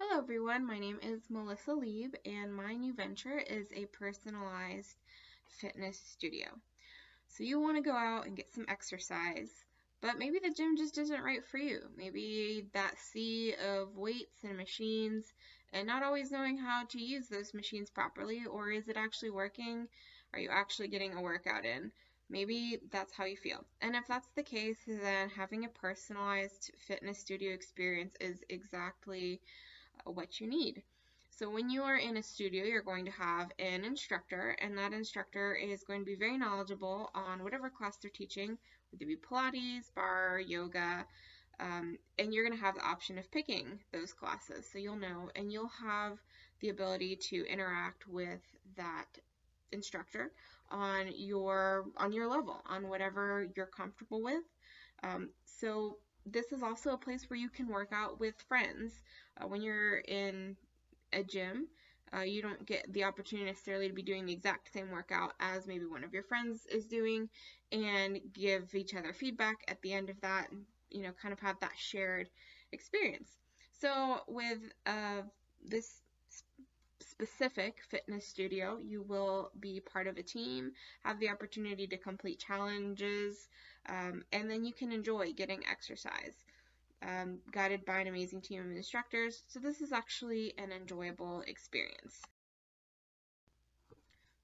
Hello everyone, my name is Melissa Lieb and my new venture is a personalized fitness studio. So you want to go out and get some exercise, but maybe the gym just isn't right for you. Maybe that sea of weights and machines and not always knowing how to use those machines properly, or is it actually working? Are you actually getting a workout in? Maybe that's how you feel. And if that's the case, then having a personalized fitness studio experience is exactly what you need. So when you are in a studio, you're going to have an instructor, and that instructor is going to be very knowledgeable on whatever class they're teaching, whether it be Pilates, barre, yoga, and you're going to have the option of picking those classes. So you'll know, and you'll have the ability to interact with that instructor on your level, on whatever you're comfortable with. So this is also a place where you can work out with friends. When you're in a gym, you don't get the opportunity necessarily to be doing the exact same workout as maybe one of your friends is doing and give each other feedback at the end of that, and, kind of have that shared experience. So with this specific fitness studio, you will be part of a team, have the opportunity to complete challenges, and then you can enjoy getting exercise, guided by an amazing team of instructors. So this is actually an enjoyable experience.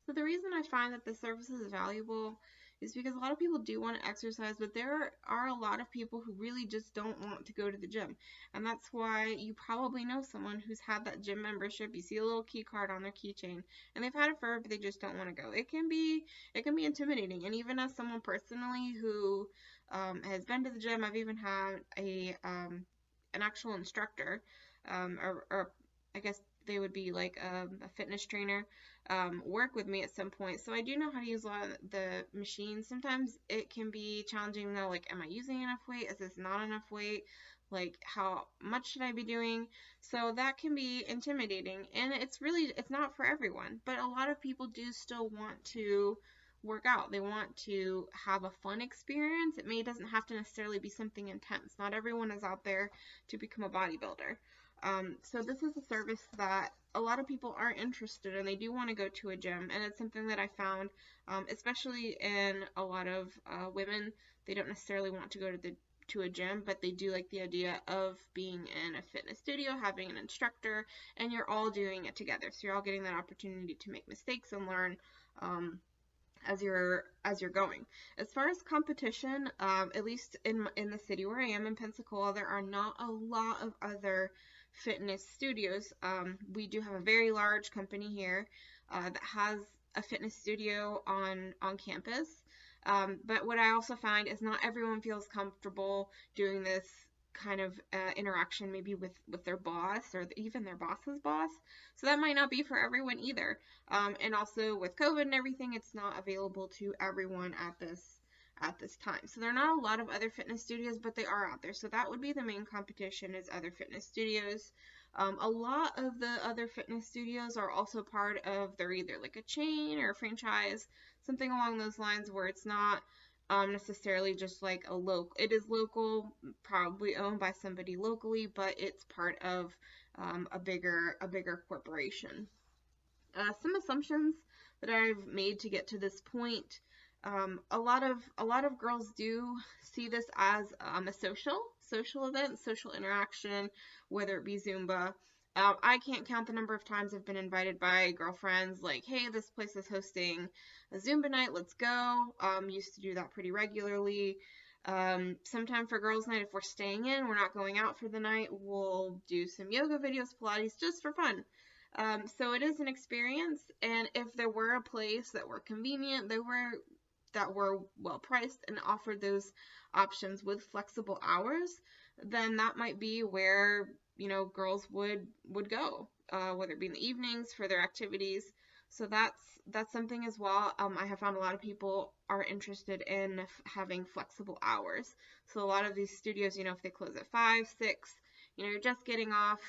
So the reason I find that this service is valuable is because a lot of people do want to exercise, but there are a lot of people who really just don't want to go to the gym. And that's why you probably know someone who's had that gym membership. You see a little key card on their keychain and they've had it forever, but they just don't want to go. It can be intimidating. And even as someone personally who has been to the gym, I've even had an actual instructor, or I guess they would be like a fitness trainer, work with me at some point. So I do know how to use a lot of the machines. Sometimes it can be challenging to know, like, am I using enough weight? Is this not enough weight? Like, how much should I be doing? So that can be intimidating, and it's not for everyone. But a lot of people do still want to work out. They want to have a fun experience. It doesn't have to necessarily be something intense. Not everyone is out there to become a bodybuilder. So this is a service that a lot of people are interested in. They do want to go to a gym, and it's something that I found, especially in a lot of women. They don't necessarily want to go to a gym, but they do like the idea of being in a fitness studio, having an instructor, and you're all doing it together. So you're all getting that opportunity to make mistakes and learn. As you're going. As far as competition, at least in the city where I am in Pensacola, there are not a lot of other fitness studios. We do have a very large company here that has a fitness studio on campus. But what I also find is not everyone feels comfortable doing this kind of interaction maybe with their boss or even their boss's boss. So that might not be for everyone either. And also with COVID and everything, it's not available to everyone at this time. So there are not a lot of other fitness studios, but they are out there. So that would be the main competition, is other fitness studios. A lot of the other fitness studios are also part of, they're either like a chain or a franchise, something along those lines, where it's not necessarily just like it is local, probably owned by somebody locally, but it's part of a bigger corporation. Some assumptions that I've made to get to this point. A lot of girls do see this as a social event, social interaction, whether it be Zumba. I can't count the number of times I've been invited by girlfriends, like, hey, this place is hosting a Zumba night, let's go. Used to do that pretty regularly. Sometime for girls' night, if we're staying in, we're not going out for the night, we'll do some yoga videos, Pilates, just for fun. So it is an experience, and if there were a place that were convenient, that were well priced and offered those options with flexible hours, then that might be where girls would go, whether it be in the evenings for their activities. So that's something as well. I have found a lot of people are interested in having flexible hours. So a lot of these studios, if they close at 5, 6, you're just getting off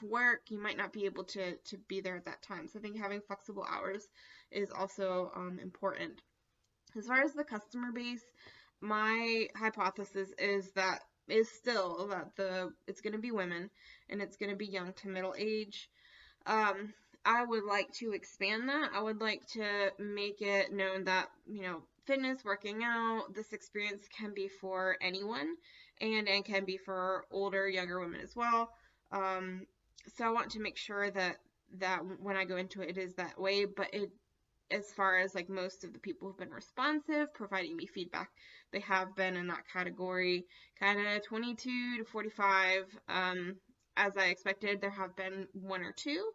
work, you might not be able to be there at that time. So I think having flexible hours is also important. As far as the customer base, my hypothesis is that is still that it's going to be women and it's going to be young to middle age. I would like to expand that. I would like to make it known that, fitness, working out, this experience can be for anyone and can be for older, younger women as well. So I want to make sure that when I go into it, it is that way, but as far as like most of the people who've been responsive, providing me feedback, they have been in that category, kind of 22 to 45. As I expected, there have been one or two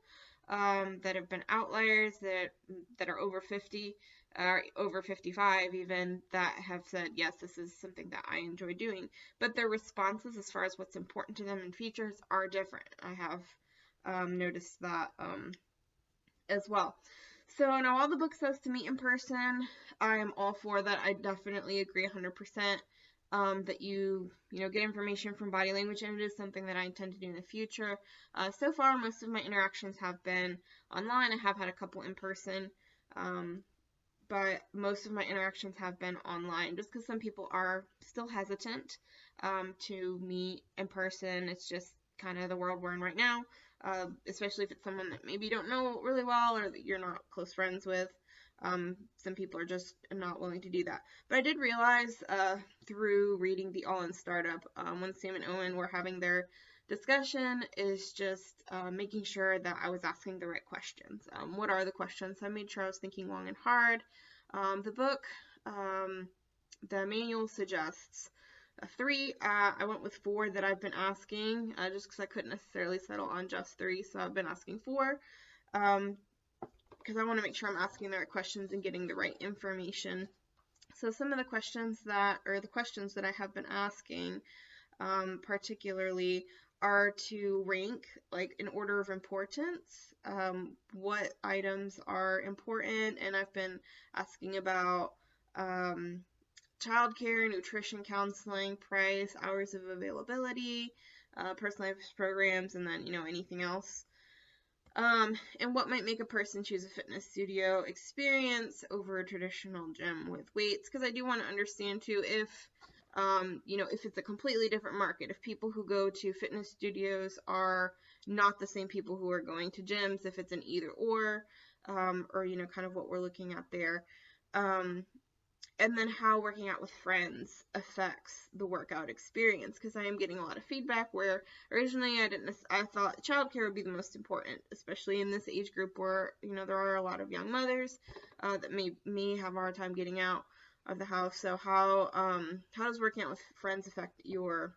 that have been outliers that are over 50, or over 55 even, that have said, yes, this is something that I enjoy doing. But their responses as far as what's important to them in features are different. I have noticed that as well. So now all the book says to meet in person. I am all for that. I definitely agree 100% that you get information from body language, and it is something that I intend to do in the future. So far, most of my interactions have been online. I have had a couple in person, but most of my interactions have been online just because some people are still hesitant to meet in person. It's just kind of the world we're in right now, especially if it's someone that maybe you don't know really well or that you're not close friends with. Some people are just not willing to do that. But I did realize through reading the All In Startup, when Sam and Owen were having their discussion, is just making sure that I was asking the right questions. What are the questions? I made sure I was thinking long and hard. The book, the manual suggests 3. I went with 4 that I've been asking, just because I couldn't necessarily settle on just 3, so I've been asking 4. Because I want to make sure I'm asking the right questions and getting the right information. So some of the questions that I have been asking, particularly, are to rank, like, in order of importance, what items are important, and I've been asking about childcare, nutrition, counseling, price, hours of availability, personalized programs, and then, anything else. And what might make a person choose a fitness studio experience over a traditional gym with weights, because I do want to understand too if it's a completely different market, if people who go to fitness studios are not the same people who are going to gyms, if it's an either or kind of what we're looking at there. And then how working out with friends affects the workout experience, because I am getting a lot of feedback where originally I thought childcare would be the most important, especially in this age group where there are a lot of young mothers that may have a hard time getting out of the house. So how does working out with friends affect your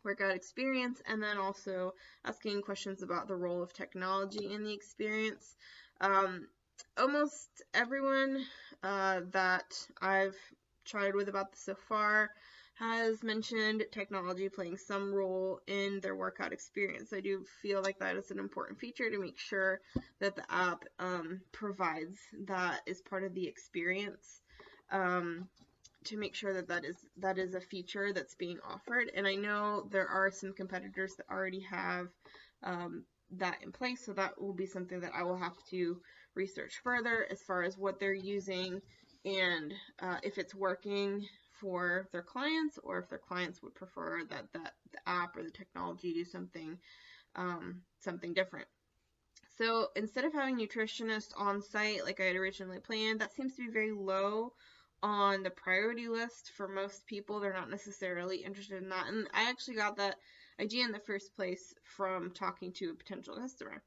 workout experience? And then also asking questions about the role of technology in the experience. Almost everyone that I've chatted with about this so far has mentioned technology playing some role in their workout experience. I do feel like that is an important feature to make sure that the app provides that as part of the experience, to make sure that is a feature that's being offered. And I know there are some competitors that already have that in place, so that will be something that I will have to research further as far as what they're using and if it's working for their clients, or if their clients would prefer that the app or the technology do something different. So instead of having nutritionists on site like I had originally planned, that seems to be very low on the priority list for most people. They're not necessarily interested in that, and I actually got that idea in the first place from talking to a potential customer,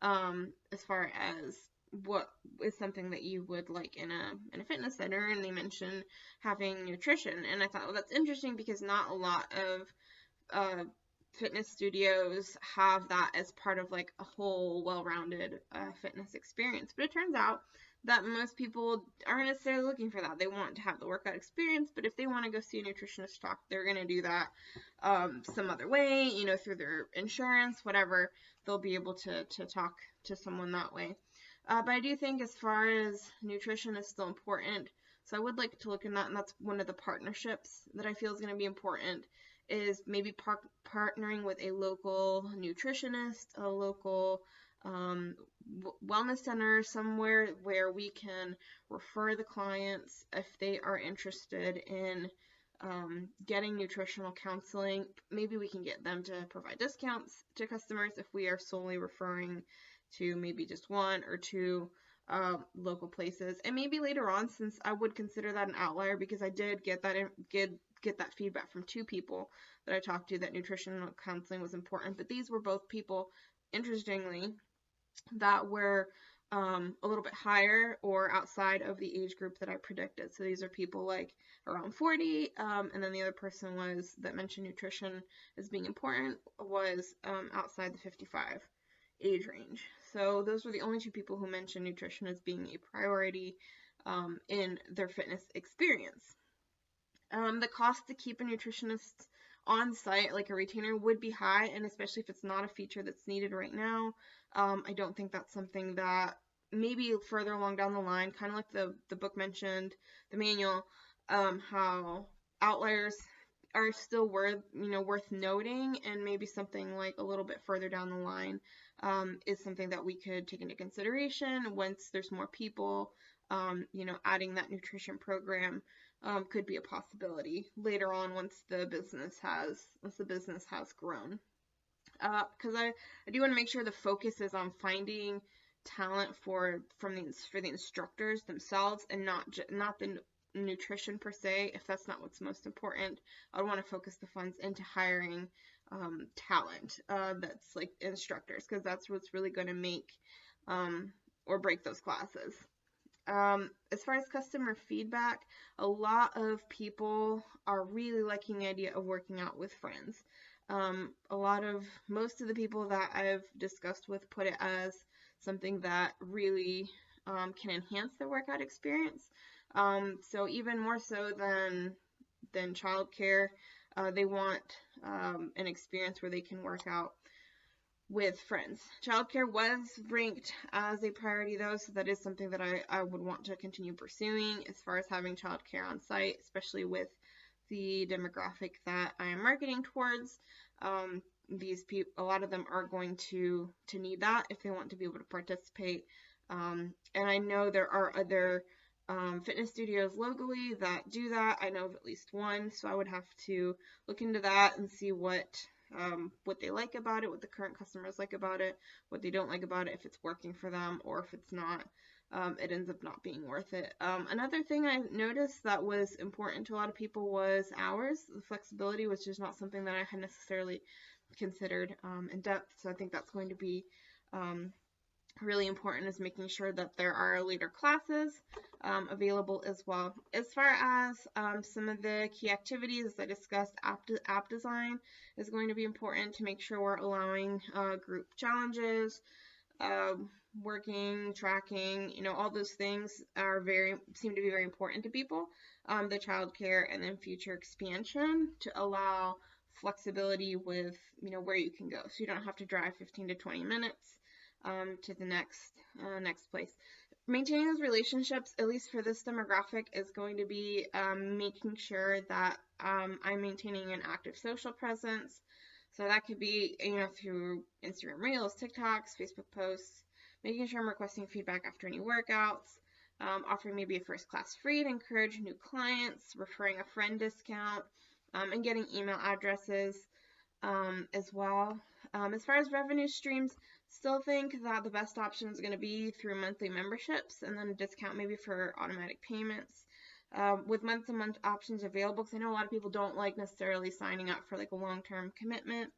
as far as what is something that you would like in a fitness center, and they mentioned having nutrition, and I thought, well, that's interesting because not a lot of fitness studios have that as part of like a whole well-rounded fitness experience. But it turns out that most people aren't necessarily looking for that. They want to have the workout experience, but if they want to go see a nutritionist talk, they're going to do that some other way, through their insurance, whatever. They'll be able to talk to someone that way. But I do think as far as nutrition is still important, so I would like to look in that, and that's one of the partnerships that I feel is going to be important, is maybe partnering with a local nutritionist, a local wellness center, somewhere where we can refer the clients if they are interested in getting nutritional counseling. Maybe we can get them to provide discounts to customers if we are solely referring to maybe just one or two local places. And maybe later on, since I would consider that an outlier because I did get that feedback from two people that I talked to, that nutritional counseling was important. But these were both people, interestingly, that were a little bit higher or outside of the age group that I predicted. So these are people like around 40, and then the other person was that mentioned nutrition as being important was outside the 55 age range. So those were the only two people who mentioned nutrition as being a priority in their fitness experience. The cost to keep a nutritionist on site, like a retainer, would be high, and especially if it's not a feature that's needed right now. I don't think that's something that maybe further along down the line, kind of like the book mentioned, the manual, how outliers are still worth noting, and maybe something like a little bit further down the line is something that we could take into consideration once there's more people. Adding that nutrition program could be a possibility later on once the business has grown. Because I do want to make sure the focus is on finding talent for the instructors themselves, and not the nutrition per se. If that's not what's most important, I want to focus the funds into hiring talent that's like instructors, because that's what's really going to make or break those classes. As far as customer feedback, a lot of people are really liking the idea of working out with friends. Most of the people that I've discussed with put it as something that really can enhance their workout experience. So even more so than childcare, they want an experience where they can work out with friends. Childcare was ranked as a priority though, so that is something that I would want to continue pursuing as far as having childcare on site, especially with the demographic that I am marketing towards. These people, a lot of them are going to need that if they want to be able to participate. And I know there are other fitness studios locally that do that. I know of at least one, so I would have to look into that and see what they like about it, what the current customers like about it, what they don't like about it, if it's working for them, or if it's not, it ends up not being worth it. Another thing I noticed that was important to a lot of people was hours. The flexibility was just not something that I had necessarily considered in depth, so I think that's going to be really important, is making sure that there are later classes available as well. As far as some of the key activities, as I discussed, app design is going to be important to make sure we're allowing group challenges, working, tracking, all those things seem to be very important to people. The childcare and then future expansion to allow flexibility with where you can go, so you don't have to drive 15 to 20 minutes to the next place. Maintaining those relationships, at least for this demographic, is going to be making sure that I'm maintaining an active social presence. So that could be through Instagram Reels, TikToks, Facebook posts, making sure I'm requesting feedback after any workouts, offering maybe a first class free to encourage new clients, referring a friend discount, and getting email addresses as well. As far as revenue streams, still think that the best option is going to be through monthly memberships and then a discount maybe for automatic payments. With month-to-month options available, because I know a lot of people don't like necessarily signing up for like a long-term commitment.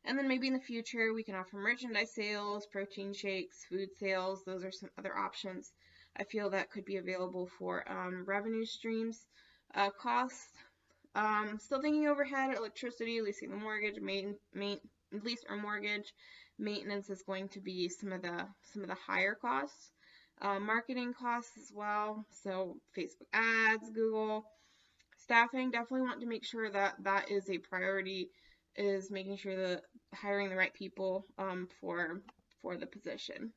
And then maybe in the future we can offer merchandise sales, protein shakes, food sales. Those are some other options I feel that could be available for revenue streams. Costs, still thinking overhead, electricity, leasing the mortgage, lease or mortgage. Maintenance is going to be some of the higher costs. Marketing costs as well, so Facebook ads, Google. Staffing, definitely want to make sure that that is a priority, is making sure that hiring the right people for the position.